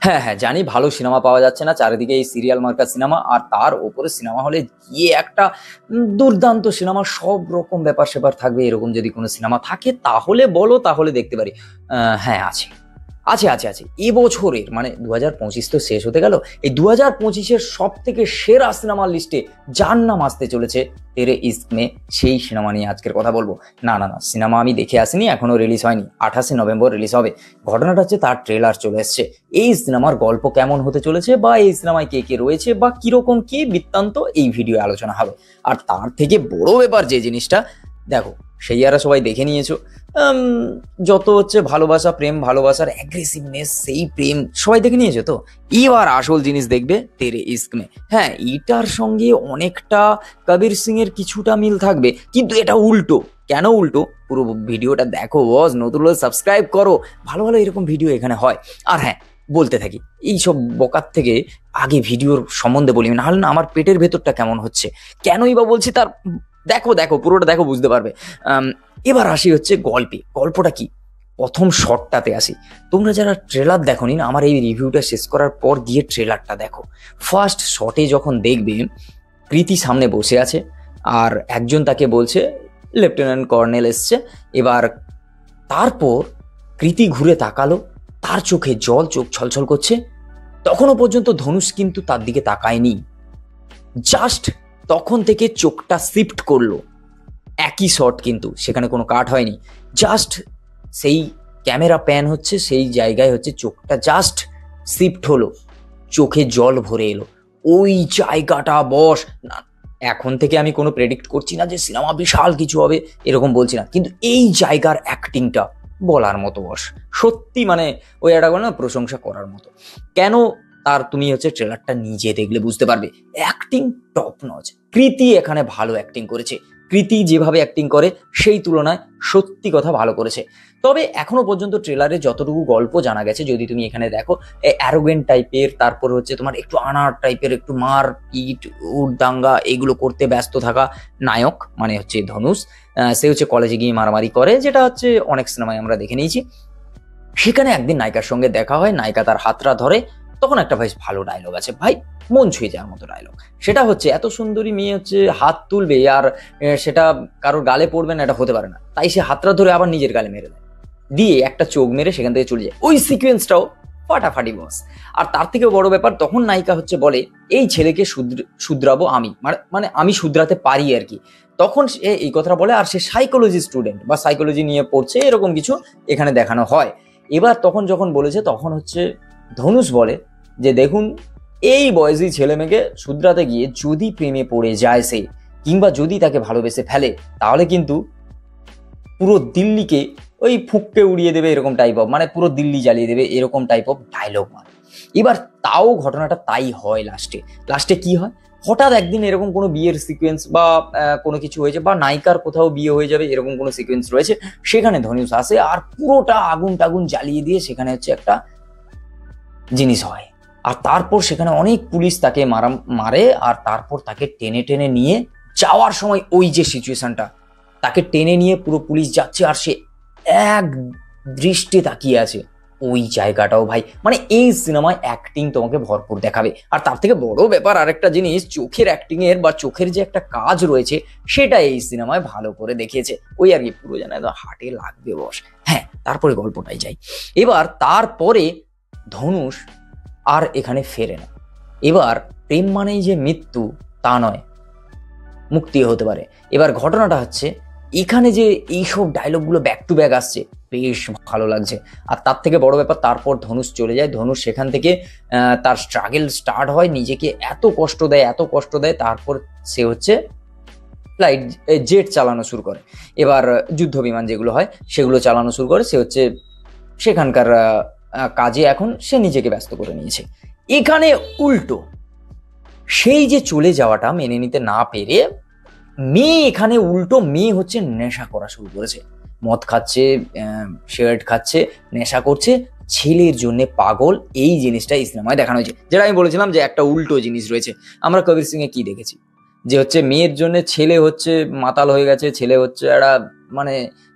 হ্যাঁ হ্যাঁ জানি, ভালো সিনেমা পাওয়া যাচ্ছে না, চারিদিকে এই সিরিয়াল মার্কা সিনেমা, আর তার ওপরে সিনেমা হলে গিয়ে একটা দুর্দান্ত সিনেমা, সব রকম ব্যাপার স্যাপার থাকবে, এরকম যদি কোনো সিনেমা থাকে তাহলে বলো, তাহলে দেখতে পারি। হ্যাঁ আছে, আছে আছে আছে এবছরের মানে 2025 তো শেষ হতে গেল, এই 2025-এর সব থেকে সেরা সিনেমার লিস্টে যার নাম আসতে চলেছে তেরে ইস্ক মে, সেই সিনেমা নিয়ে আজকের কথা বলবো। না না না, সিনেমা আমি দেখে আসিনি, এখনো রিলিজ হয়নি, 28 নভেম্বর রিলিজ হবে। ঘটনাটা হচ্ছে তার ট্রেলার চলে এসছে। এই সিনেমার গল্প কেমন হতে চলেছে, বা এই সিনেমায় কে কে রয়েছে, বা কিরকম কি বৃত্তান্ত, এই ভিডিও আলোচনা হবে। আর তার থেকে বড় ব্যাপার যে জিনিসটা, দেখো সেই আর সবাই দেখে নিয়েছো, উম, যত হচ্ছে ভালোবাসা, প্রেম ভালোবাসার অ্যাগ্রেসিভনেস, সেই প্রেম সবাই দেখে নিয়েছো তো। এবার আসল জিনিস দেখবে তেরে ইস্ক মে। হ্যাঁ, এটার সঙ্গে অনেকটা কবির সিং এর কিছুটা মিল থাকবে, কিন্তু এটা উল্টো। কেন উল্টো, পুরো ভিডিওটা দেখো বস, নতুন হলে সাবস্ক্রাইব করো, ভালো ভালো এরকম ভিডিও এখানে হয়। আর হ্যাঁ, বলতে থাকি এইসব বকার থেকে আগে ভিডিওর সম্বন্ধে বলি, নাহলে না আমার পেটের ভেতরটা কেমন হচ্ছে, কেনই বা বলছি তার, দেখো দেখো পুরোটা দেখো, বুঝতে পারবে। এবার আসি হচ্ছে গল্পে, গল্পটা কি, প্রথম শটটাতে আসি। তোমরা যারা ট্রেলার দেখোনি না, আমার এই রিভিউটা শেষ করার পর গিয়ে ট্রেলারটা দেখো। ফার্স্ট শটে যখন দেখবে প্রীতি সামনে বসে আছে, আর একজন তাকে বলছে লেফটেন্যান্ট কর্নেল এসছে। এবার তারপর কৃতি ঘুরে তাকালো, তার চোখে জল, চোখ ছলছল করছে। তখনও পর্যন্ত ধনুষ কিন্তু তার দিকে তাকায়নি, জাস্ট তখন থেকে চোখটা শিফট করলো। একই শট, কিন্তু সেখানে কোনো কাট হয়নি, জাস্ট সেই ক্যামেরা প্যান হচ্ছে, সেই জায়গায় হচ্ছে চোখটা জাস্ট শিফট হলো, চোখে জল ভরে এলো। ওই জায়গাটা বস না, এখন থেকে আমি কোনো প্রেডিক্ট করছি না যে সিনেমা বিশাল কিছু হবে, এরকম বলছি না, কিন্তু এই জায়গার অ্যাক্টিংটা বলার মতো বস, সত্যি মানে ওই একটা না প্রশংসা করার মতো। কেন, তার তুমি হচ্ছে ট্রেলারটা নিজে দেখলে বুঝতে পারবে। অ্যাক্টিং টপ নচ, কৃতি এখানে ভালো অ্যাক্টিং করেছে, কৃতি যেভাবে অ্যাক্টিং করে সেই তুলনায় সত্যি কথা ভালো করেছে। তবে এখনো পর্যন্ত ট্রেলারে যতটুকু গল্প জানা গেছে, যদি তুমি এখানে দেখো, অ্যারোগেন্ট টাইপের, তারপর হচ্ছে তোমার একটু আনার টাইপের, একটু মার পিট উড়দাঙ্গা এগুলো করতে ব্যস্ত থাকা নায়ক, মানে হচ্ছে ধনুষ। সে হচ্ছে কলেজে গিয়ে মারামারি করে, যেটা হচ্ছে অনেক সিনেমায় আমরা দেখে নিয়েছি। সেখানে একদিন নায়িকার সঙ্গে দেখা হয়, নায়িকা তার হাতটা ধরে, তখন একটা বেশ ভালো ডায়লগ আছে ভাই, মন ছুঁয়ে যাওয়ার মতো ডায়লগ। সেটা হচ্ছে এত সুন্দরী মেয়ে হচ্ছে হাত তুলবে, আর সেটা কারোর গালে পড়বে না, এটা হতে পারে না, তাই সে হাতটা ধরে আবার নিজের গালে মেরে দেয়, দিয়ে একটা চোখ মেরে সেখান থেকে চলে যায়। ওই সিকোয়েন্সটাও ফাটাফাটি বস। আর তার থেকে বড় ব্যাপার, তখন নায়িকা হচ্ছে বলে এই ছেলেকে শুধরাবো আমি, মানে আমি শুধরাতে পারি আর কি। তখন সে এই কথাটা বলে, আর সে সাইকোলজি স্টুডেন্ট বা সাইকোলজি নিয়ে পড়ছে, এরকম কিছু এখানে দেখানো হয়। এবার তখন যখন বলেছে, তখন হচ্ছে ধনুষ বলে যে দেখুন, এই বয়সী ছেলে মেয়েকে শুধরাতে গিয়ে যদি প্রেমে পড়ে যায় সে, কিংবা যদি তাকে ভালোবেসে ফেলে, তাহলে কিন্তু পুরো দিল্লিকে ওই ফুঁককে উড়িয়ে দেবে, এরকম টাইপ অফ, মানে পুরো দিল্লি জ্বালিয়ে দেবে, এরকম টাইপ অফ ডায়লগ মানে। এবার তাও ঘটনাটা তাই হয় লাস্টে। লাস্টে কি হয়, হঠাৎ একদিন এরকম কোনো বিয়ের সিকোয়েন্স বা কোনো কিছু হয়েছে, বা নায়িকার কোথাও বিয়ে হয়ে যাবে, এরকম কোনো সিকোয়েন্স রয়েছে, সেখানে ধনুষ আসে আর পুরোটা আগুন টাগুন জ্বালিয়ে দিয়ে সেখানে হচ্ছে একটা জিনিস হয়। আর তারপর সেখানে অনেক পুলিশ তাকে মারে, আর তারপর তাকে টেনে টেনে নিয়ে যাওয়ার সময় ওই যে সিচুয়েশনটা, তাকে টেনে নিয়ে পুরো পুলিশ যাচ্ছে, আর সে এক দৃষ্টি তাকিয়ে আছে, ওই জায়গাটাও ভাই, মানে এই সিনেমায় অ্যাক্টিং তোমাকে ভরপুর দেখাবে। আর তার থেকে বড় ব্যাপার আরেকটা জিনিস, চোখের অ্যাক্টিং এর বা চোখের যে একটা কাজ রয়েছে, সেটা এই সিনেমায় ভালো করে দেখিয়েছে। ওই আর কি, পুরো যেন একদম হার্টে লাগবে বস। হ্যাঁ, তারপরে গল্পটাই যাই। এবার তারপরে ধনুষ আর এখানে ফেরে না। এবার প্রেম মানেই যে মৃত্যু তা নয়, মুক্তি হতে পারে। এবার ঘটনাটা হচ্ছে এখানে যে এইসব ডায়লগগুলো ব্যাক টু ব্যাক আসছে, বেশ ভালো লাগছে। আর তার থেকে বড় ব্যাপার, তারপর ধনুষ চলে যায়, ধনুষ সেখান থেকে তার স্ট্রাগল স্টার্ট হয়, নিজেকে এত কষ্ট দেয়, এত কষ্ট দেয়, তারপর সে হচ্ছে ফ্লাইট জেট চালানো শুরু করে। এবার যুদ্ধ বিমান যেগুলো হয় সেগুলো চালানো শুরু করে, সে হচ্ছে সেখানকার কাজে এখন সে নিজেকে ব্যস্ত করে নিয়েছে। এখানে উল্টো, সেই যে চলে যাওয়াটা মেনে নিতে না পেরে মেয়ে, এখানে উল্টো মেয়ে হচ্ছে নেশা করা শুরু করেছে, মদ খাচ্ছে, সিগারেট খাচ্ছে, নেশা করছে, ছেলের জন্য পাগল। এই জিনিসটা এই সিনেমায় দেখানো হয়েছে, যেটা আমি বলেছিলাম যে একটা উল্টো জিনিস রয়েছে। আমরা কবির সিং এ কি দেখেছি, যে হচ্ছে মেয়ের জন্য ছেলে হচ্ছে মাতাল হয়ে গেছে, ছেলে হচ্ছে একটা মানে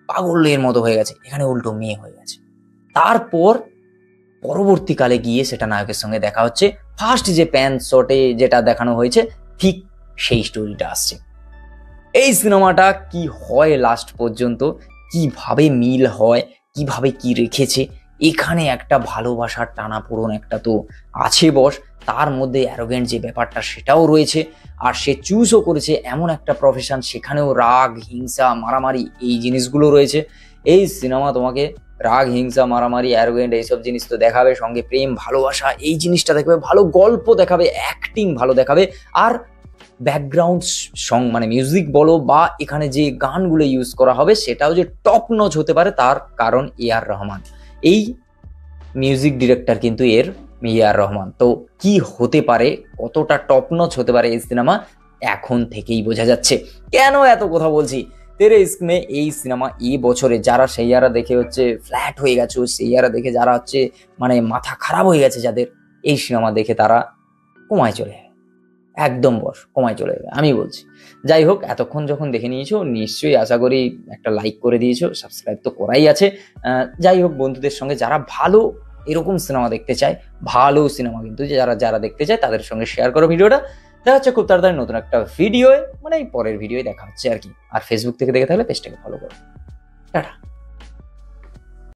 পাগলের মতো হয়ে গেছে, এখানে উল্টো মেয়ে হয়ে গেছে। তারপর পরবর্তীকালে গিয়ে সেটা নায়কের সঙ্গে দেখা হচ্ছে, ফার্স্ট যে প্যান শটে যেটা দেখানো হয়েছে ঠিক সেই স্টোরিটা আসছে। এই সিনেমাটা কি হয় লাস্ট পর্যন্ত, কিভাবে মিল হয়, কিভাবে কি রেখেছে, এখানে একটা ভালোবাসার টানাপোড়েন একটা তো আছে বস, তার মধ্যে অ্যারোগেন্ট যে ব্যাপারটা সেটাও রয়েছে, আর সে চুজও করেছে এমন একটা প্রফেশন সেখানেও রাগ, হিংসা, মারামারি এই জিনিসগুলো রয়েছে। এই সিনেমা তোমাকে রাগ, হিংসা, মারামারি, অ্যারোগেন্ট এইসব জিনিস তো দেখাবে, সঙ্গে প্রেম, ভালোবাসা এই জিনিসটা দেখাবে, ভালো গল্প দেখাবে, অ্যাক্টিং ভালো দেখাবে, আর ব্যাকগ্রাউন্ড সং মানে মিউজিক বলো বা এখানে যে গানগুলো ইউজ করা হবে সেটাও যে টপ নচ হতে পারে, তার কারণ A.R. রহমান। এই মিউজিক ডিরেক্টর কিন্তু A.R. রহমান। তো কি হতে পারে, কতটা টপ নচ হতে পারে এই সিনেমা এখন থেকেই বোঝা যাচ্ছে। কেন এত কথা বলছি, তেরে ইস্কমে এই সিনেমা এই বছরে যারা সেইয়ারা দেখে হচ্ছে ফ্ল্যাট হয়ে গেছে, সেইয়ারা দেখে যারা হচ্ছে মানে মাথা খারাপ হয়ে গেছে যাদের, এই সিনেমা দেখে তারা কমায় চলে যাবে, একদম বস কমায় চলে যাবে আমি বলছি। যাই হোক, এতক্ষণ যখন দেখে নিয়েছো নিশ্চয়ই আশা করি একটা লাইক করে দিয়েছো, সাবস্ক্রাইব তো করাই আছে। যাই হোক, বন্ধুদের সঙ্গে যারা ভালো এরকম সিনেমা দেখতে চায়, ভালো সিনেমা কিন্তু যারা যারা দেখতে চায় তাদের সঙ্গে শেয়ার করো ভিডিওটা। দেখা হচ্ছে খুব তাড়াতাড়ি নতুন একটা ভিডিও, মানে এই পরের ভিডিও দেখা হচ্ছে আর কি। আর ফেসবুক থেকে দেখে থাকলে পেজটাকে ফলো করো। টাটা।